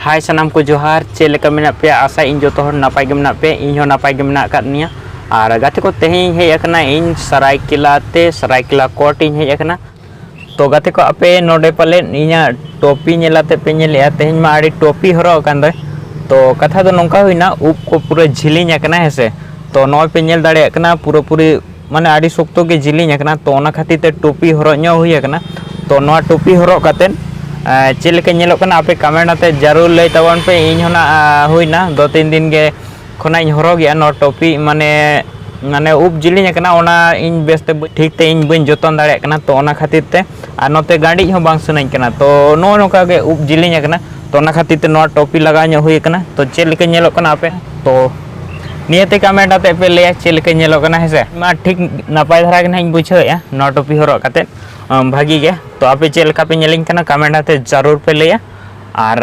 हाय सनाम को जोहार चेलेका मेना पे आशा इन जो नपाय गे मेना पे इन नपाय गे मेना कादनिया और गाते को तेहें हेज अकना इन सरायकेला कोर्ट इन हेज अकना तो गाते को आपे नोडे पाले इना टोपी नेलाते पे नेले तेहें मा आड़ी टोपी हरो अकान तो कथा दो नोंका हुइना उप को पूरा झिलिंग अकना हेसे तो नोय पे नेल दाड़े अकना पूरी माने आड़ी सोक्तो के झिलिंग अकना तो ओना खातिर ते टोपी हरो न्यो हुइ अकना तो नोआ टोपी हरो कातेन चेलेका नेलो कना आपे कमेंट आते जरूर लई तबन पे इन होना हुइना 2-3 दिन के खना इन हरो गया नो टोपी माने माने उप जिलिंग अकना ओना इन बेस्ते ठीक ते इन बइन जतन दाड़े अकना तो ओना खातिर ते आ नोते गाड़ी हो बांग सुनाई कना तो नो नोका के उप जिलिंग अकना तो ओना खातिर ते नो टोपी लगा न्यो हुइ अकना तो चेलेका नेलो कना आपे तो नियते कमेंट आते पे ले चेलेका नेलो कना हेसे मा ठीक नपाय धरा के इन बुझाया नो टोपी हरो काते भागी गे तो आपे चेलेका पे नेलिंग कना कमेंट आते जरूर पे ले और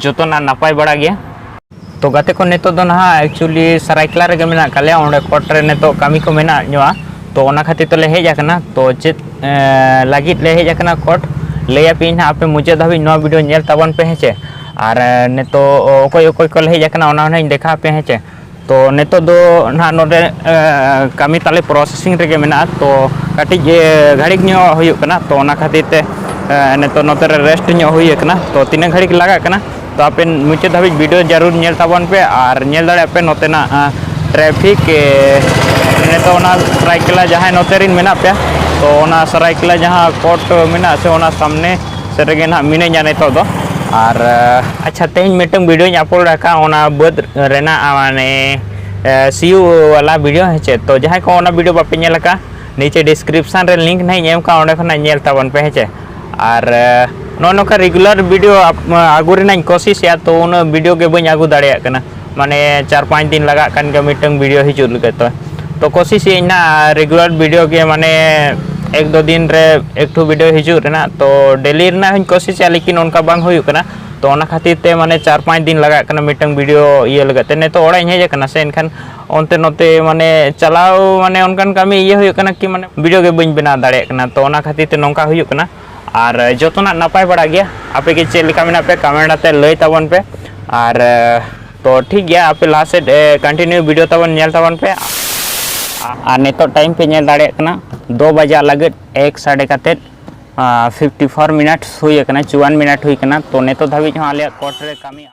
जोतना नपाय बड़ा गया तो गाते को नेतो दो ना एक्चुअली सरायकेला रे मेना काले ओंडे कोर्ट रे नेतो कामी को मेना न्योआ तो ओना खातिर तो ले हेज अकना तो चेत लागित ले हेज अकना कोर्ट ले पे ना आपे मुझे धाबी नो वीडियो नेल तबन पे हेचे और नेतो ओकोय ओकोय को ले हेज अकना ओना ने देखा पे हेचे तो नेतो दो ना नोडे कामी ताले प्रोसेसिंग रे मेना तो काटी घड़ी न्यो हुयुक कना तो ओना खातिर ते नेतो नोते रेस्ट न्यो हुयुक कना तो तीन घड़ी लगा कना तो आपे मुझे धाबी वीडियो जरूर नेल तबन पे और नेल दाड़े पे नोते ना ट्रैफिक नेतो ना सरायकेला जहां नोते रिन मेना पे तो ओना सरायकेला जहां कोर्ट मेना से ओना सामने से रेगे ना मिने जाने तो दो और अच्छा तेज मिटंग वीडियो अपलोड रखा ओना बद रेना माने सीयू वाला वीडियो हेचे तो जहां को ओना वीडियो बापे नेल का नीचे डिस्क्रिप्शन रे लिंक नहीं एम का ओंडे खना नेल तबन पे हेचे और नो नो का रेगुलर वीडियो आगु रेना कोशिश या तो उन वीडियो के बኝ आगु दाड़े कना माने 4-5 दिन लगा कन के मिटंग वीडियो हिजु लगे तो कोशिश इना रेगुलर वीडियो के माने 1-2 दिन रे एक ठो वीडियो हिजु रेना तो डेली रेना हन कोशिश लेकिन उनका बांग हुई कना तो ओना खातिर ते माने 4-5 दिन लगा कना मिटंग वीडियो ये लगते ने तो ओड़ा हेज कना से एनखान ओनते नोते माने चलाव माने उनकान कामी ये हुई कना कि माने वीडियो के बኝ बना दाड़े कना तो ओना खातिर ते नोंका हुई कना और जोतना नपाय बड़ा गया आपे के चेलेका मेना पे कमेंट आते लई तबन पे और तो ठीक गया आपे लास्ट से कंटिन्यू वीडियो तबन नेल तबन पे और नेतो टाइम पे नेल दाड़े कना 2 बजे लगत 1 साढ़े काते 54 मिनट हुई कना 54 मिनट हुई कना तो नेतो धाबी आले कोर्ट रे कामी